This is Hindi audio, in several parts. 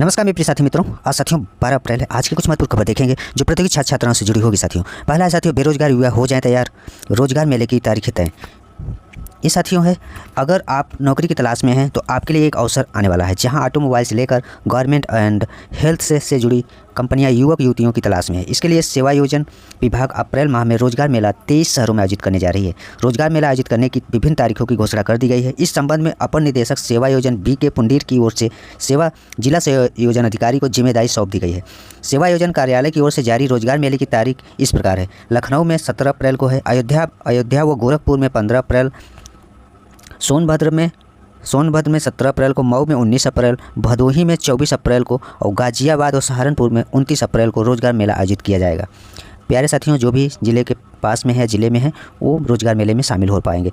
नमस्कार मेरे प्रिय साथी मित्रों। आज साथियों 12 अप्रैल है। आज की कुछ महत्वपूर्ण खबर देखेंगे जो प्रतियोगी छात्र छात्राओं से जुड़ी होगी साथियों। पहला है साथियों, बेरोजगार युवा हो जाएं तैयार, रोजगार मेले की तारीखें तय। ये साथियों है, अगर आप नौकरी की तलाश में हैं तो आपके लिए एक अवसर आने वाला है जहां ऑटोमोबाइल से लेकर गवर्नमेंट एंड हेल्थ से जुड़ी कंपनियां युवक युवतियों की तलाश में है। इसके लिए सेवा योजन विभाग अप्रैल माह में रोजगार मेला 23 शहरों में आयोजित करने जा रही है। रोजगार मेला आयोजित करने की विभिन्न तारीखों की घोषणा कर दी गई है। इस संबंध में अपर निदेशक सेवा योजन BK पुंडीर की ओर से जिला सेवा योजन अधिकारी को जिम्मेदारी सौंप दी गई है। सेवा योजन कार्यालय की ओर से जारी रोजगार मेले की तारीख इस प्रकार है। लखनऊ में 17 अप्रैल को है, अयोध्या व गोरखपुर में 15 अप्रैल, सोनभद्र में 17 अप्रैल को, मऊ में 19 अप्रैल, भदोही में 24 अप्रैल को और गाजियाबाद और सहारनपुर में 29 अप्रैल को रोजगार मेला आयोजित किया जाएगा। प्यारे साथियों, जो भी ज़िले के पास में है, ज़िले में है, वो रोजगार मेले में शामिल हो पाएंगे।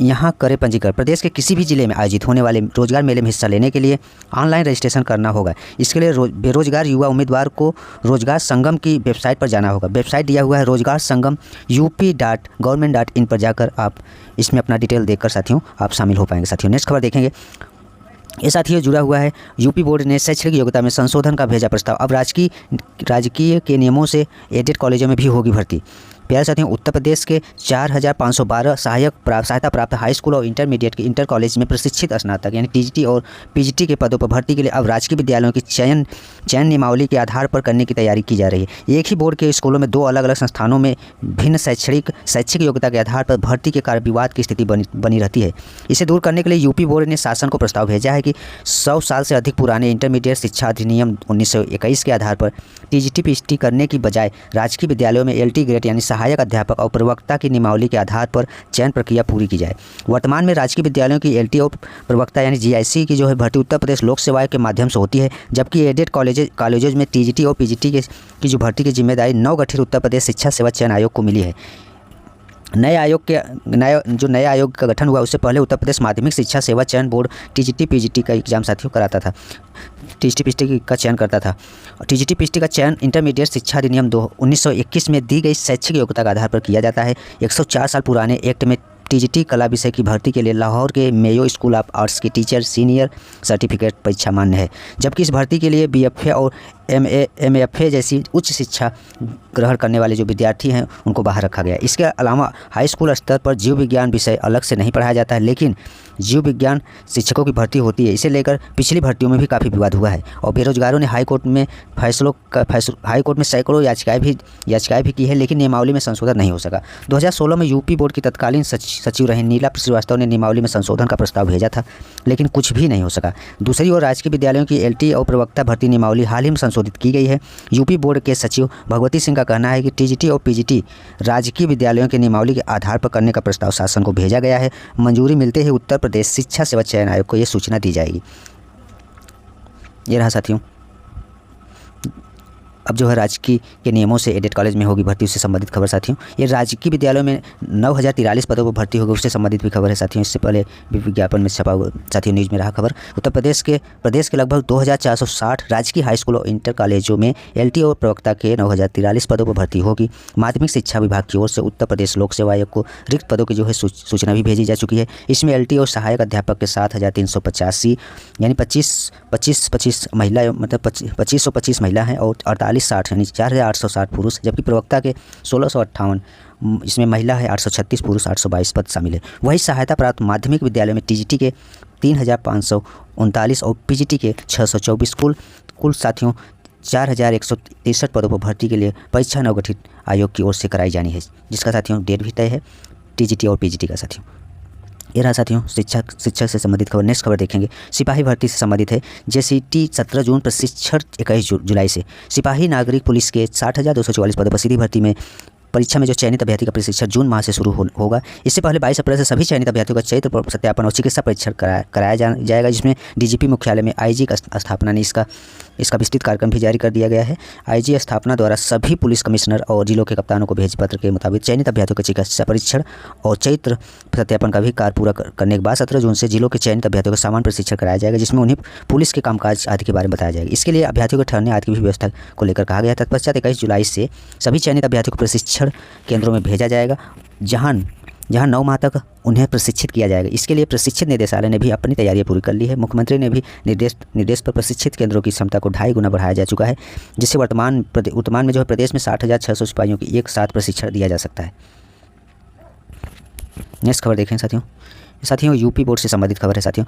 यहाँ करें पंजीकरण। प्रदेश के किसी भी ज़िले में आयोजित होने वाले रोजगार मेले में हिस्सा लेने के लिए ऑनलाइन रजिस्ट्रेशन करना होगा। इसके लिए बेरोजगार युवा उम्मीदवार को रोजगार संगम की वेबसाइट पर जाना होगा। वेबसाइट दिया हुआ है रोजगार संगम up.government.in पर जाकर आप इसमें अपना डिटेल देखकर साथियों आप शामिल हो पाएंगे। साथियों नेक्स्ट खबर देखेंगे। ये साथियों जुड़ा हुआ है, यूपी बोर्ड ने शैक्षणिक योग्यता में संशोधन का भेजा प्रस्ताव। अब राजकीय के नियमों से एडेड कॉलेजों में भी होगी भर्ती। प्यारे साथियों, उत्तर प्रदेश के 4512 सहायता प्राप्त हाई स्कूल और इंटरमीडिएट के इंटर कॉलेज में प्रशिक्षित स्नातक यानी TGT और PGT के पदों पर भर्ती के लिए अब राजकीय विद्यालयों की चयन नियमावली के आधार पर करने की तैयारी की जा रही है। एक ही बोर्ड के स्कूलों में दो अलग अलग संस्थानों में भिन्न शैक्षिक योग्यता के आधार पर भर्ती के कारण विवाद की स्थिति बनी रहती है। इसे दूर करने के लिए यूपी बोर्ड ने शासन को प्रस्ताव भेजा है कि 100 साल से अधिक पुराने इंटरमीडिएट शिक्षा अधिनियम 1921 के आधार पर TGT PGT करने की बजाय राजकीय विद्यालयों में LT ग्रेड यानी सहायक अध्यापक और प्रवक्ता की नियमावली के आधार पर चयन प्रक्रिया पूरी की जाए। वर्तमान में राजकीय विद्यालयों की LT और प्रवक्ता यानी GIC की जो है भर्ती उत्तर प्रदेश लोक सेवा के माध्यम से होती है, जबकि एडेड कॉलेजेज में TGT और PGT की जो भर्ती की जिम्मेदारी नवगठित उत्तर प्रदेश शिक्षा सेवा चयन आयोग को मिली है। नए आयोग का गठन हुआ उससे पहले उत्तर प्रदेश माध्यमिक शिक्षा सेवा चयन बोर्ड TGT PGT का एग्जाम साथियों कराता था, TGT PGT का चयन करता था। TGT PGT का चयन इंटरमीडिएट शिक्षा अधिनियम 1921 में दी गई शैक्षिक योग्यता के आधार पर किया जाता है। 104 साल पुराने एक्ट में TGT कला विषय की भर्ती के लिए लाहौर के मेयो स्कूल ऑफ आर्ट्स की टीचर सीनियर सर्टिफिकेट परीक्षा मान्य है, जबकि इस भर्ती के लिए BFA और MFA जैसी उच्च शिक्षा ग्रहण करने वाले जो विद्यार्थी हैं उनको बाहर रखा गया। इसके अलावा हाई स्कूल स्तर पर जीव विज्ञान विषय अलग से नहीं पढ़ाया जाता है, लेकिन जीव विज्ञान शिक्षकों की भर्ती होती है। इसे लेकर पिछली भर्तियों में भी काफ़ी विवाद हुआ है और बेरोजगारों ने हाई कोर्ट में सैकड़ों याचिकाएं भी की है, लेकिन नियमावली में संशोधन नहीं हो सका। 2016 में यूपी बोर्ड की तत्कालीन सचिव रहे नीला श्रीवास्तव ने नियमावली में संशोधन का प्रस्ताव भेजा था, लेकिन कुछ भी नहीं हो सका। दूसरी ओर राजकीय विद्यालयों की LT और प्रवक्ता भर्ती नियमावली हाल ही में संशोधित की गई है। यूपी बोर्ड के सचिव भगवती सिंह का कहना है कि TGT और PGT राजकीय विद्यालयों के नियमावली के आधार पर करने का प्रस्ताव शासन को भेजा गया है। मंजूरी मिलते ही उत्तर प्रदेश शिक्षा सेवा चयन आयोग को यह सूचना दी जाएगी। ये रहा साथियों, अब जो है राजकीय के नियमों से एडेड कॉलेज में होगी भर्ती, उससे संबंधित खबर साथियों। ये राजकीय विद्यालयों में 9043 पदों पर भर्ती होगी, उससे संबंधित भी खबर है साथियों। इससे पहले विज्ञापन में छपा हुआ साथियों न्यूज़ में रहा खबर। उत्तर प्रदेश के लगभग 2460 राजकीय हाई स्कूल और इंटर कॉलेजों में LT और प्रवक्ता के 9043 पदों पर भर्ती होगी। माध्यमिक शिक्षा विभाग की ओर से उत्तर प्रदेश लोक सेवा आयोग को रिक्त पदों की जो है सूचना भी भेजी जा चुकी है। इसमें LT और सहायक अध्यापक के 7385 यानी 25 महिला, मतलब 2525 महिला हैं और 4860 यानी 4860 पुरुष, जबकि प्रवक्ता के 1658, इसमें महिला है 836 पुरुष, 822 पद शामिल है। वही सहायता प्राप्त माध्यमिक विद्यालय में TGT के 3539 और PGT के 624 कुल साथियों 4163 पदों पर भर्ती के लिए परीक्षा नवगठित आयोग की ओर से कराई जानी है, जिसका साथियों डेट भी तय है TGT और PGT का साथियों। ये रहा साथियों शिक्षक से संबंधित खबर। नेक्स्ट खबर देखेंगे, सिपाही भर्ती से संबंधित है। JCT 17 जून, प्रशिक्षण 21 जुलाई से। सिपाही नागरिक पुलिस के 60,244 पदों पर सीधी भर्ती में परीक्षा में जो चयनित अभ्यर्थी का प्रशिक्षण जून माह से शुरू होगा। इससे पहले 22 अप्रैल से सभी चयनित अभ्यर्थियों का चरित्र सत्यापन और चिकित्सा परीक्षण कराया जाएगा, जिसमें DGP मुख्यालय में IG का स्थापना ने इसका विस्तृत कार्यक्रम भी जारी कर दिया गया है। IG स्थापना द्वारा सभी पुलिस कमिश्नर और जिलों के कप्तानों को भेजे पत्र के मुताबिक चयनित अभ्यर्थियों का चिकित्सा परीक्षण और चरित्र सत्यापन का भी कार्य पूरा करने के बाद 17 जून से जिलों के चयनित अभ्यर्थियों का सामान्य प्रशिक्षण कराया जाएगा, जिसमें उन्हें पुलिस के कामकाज आदि के बारे में बताया जाएगा। इसके लिए अभ्यर्थियों के ठहरने आदि की भी व्यवस्था को लेकर कहा गया है। तत्पश्चात 21 जुलाई से सभी चयनित अभ्यर्थियों को प्रशिक्षण केंद्रों में भेजा जाएगा, जहां 9 माह तक उन्हें प्रशिक्षित किया जाएगा। इसके लिए प्रशिक्षित निदेशालय ने भी अपनी तैयारियां पूरी कर ली है। मुख्यमंत्री ने भी निर्देश पर प्रशिक्षित केंद्रों की क्षमता को 2.5 गुना बढ़ाया जा चुका है, जिससे वर्तमान में जो है प्रदेश में 60,600 सिपाहियों की एक साथ प्रशिक्षण दिया जा सकता है। नेक्स्ट खबर देखें साथियों, यूपी बोर्ड से संबंधित खबर है साथियों।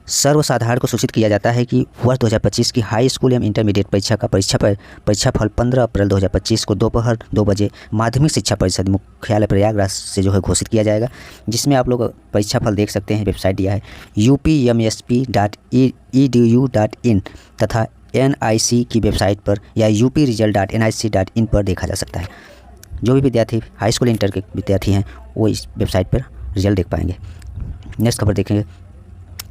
सर्वसाधारण को सूचित किया जाता है कि वर्ष 2025 की हाई स्कूल एवं इंटरमीडिएट परीक्षा का परीक्षाफल 15 अप्रैल 2025 को दोपहर 2 बजे माध्यमिक शिक्षा परिषद मुख्यालय प्रयागराज से जो है घोषित किया जाएगा, जिसमें आप लोग परीक्षाफल देख सकते हैं। वेबसाइट दिया है upmsp.edu.in तथा NIC की वेबसाइट पर या upresult.nic.in पर देखा जा सकता है। जो भी विद्यार्थी हाई स्कूल इंटर के विद्यार्थी हैं वो इस वेबसाइट पर रिजल्ट देख पाएंगे। नेक्स्ट खबर देखेंगे,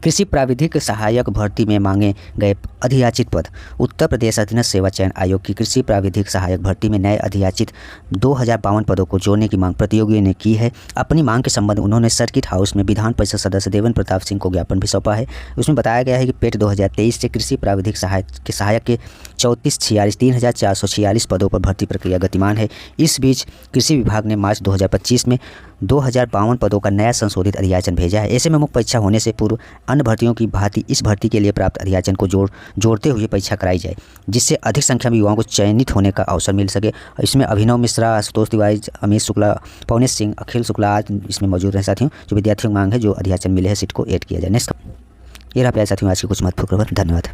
कृषि प्राविधिक सहायक भर्ती में मांगे गए अधियाचित पद। उत्तर प्रदेश अधीनस्थ सेवा चयन आयोग की कृषि प्राविधिक सहायक भर्ती में नए अधियाचित 2052 पदों को जोड़ने की मांग प्रतियोगियों ने की है। अपनी मांग के संबंध उन्होंने सर्किट हाउस में विधान परिषद सदस्य देवेंद्र प्रताप सिंह को ज्ञापन भी सौंपा है। उसमें बताया गया है कि पेट 2023 से कृषि प्राविधिक सहायक के 3,446 पदों पर भर्ती प्रक्रिया गतिमान है। इस बीच कृषि विभाग ने मार्च 2025 में 2052 पदों का नया संशोधित अधियाचन भेजा है। ऐसे में मुख्य परीक्षा होने से पूर्व अन्य भर्तियों की भांति इस भर्ती के लिए प्राप्त अधियाचन को जोड़ते हुए परीक्षा कराई जाए, जिससे अधिक संख्या में युवाओं को चयनित होने का अवसर मिल सके। इसमें अभिनव मिश्रा, आशुतोष तिवारी, अमित शुक्ला, पवनेश सिंह, अखिल शुक्ला आज इसमें मौजूद हैं साथियों। जो विद्यार्थियों की मांग है जो अधियाचन मिले है सीट को ऐड किया जाए। नेक्स्ट ये रहा प्यारे साथियों आज की कुछ महत्वपूर्ण खबर। धन्यवाद।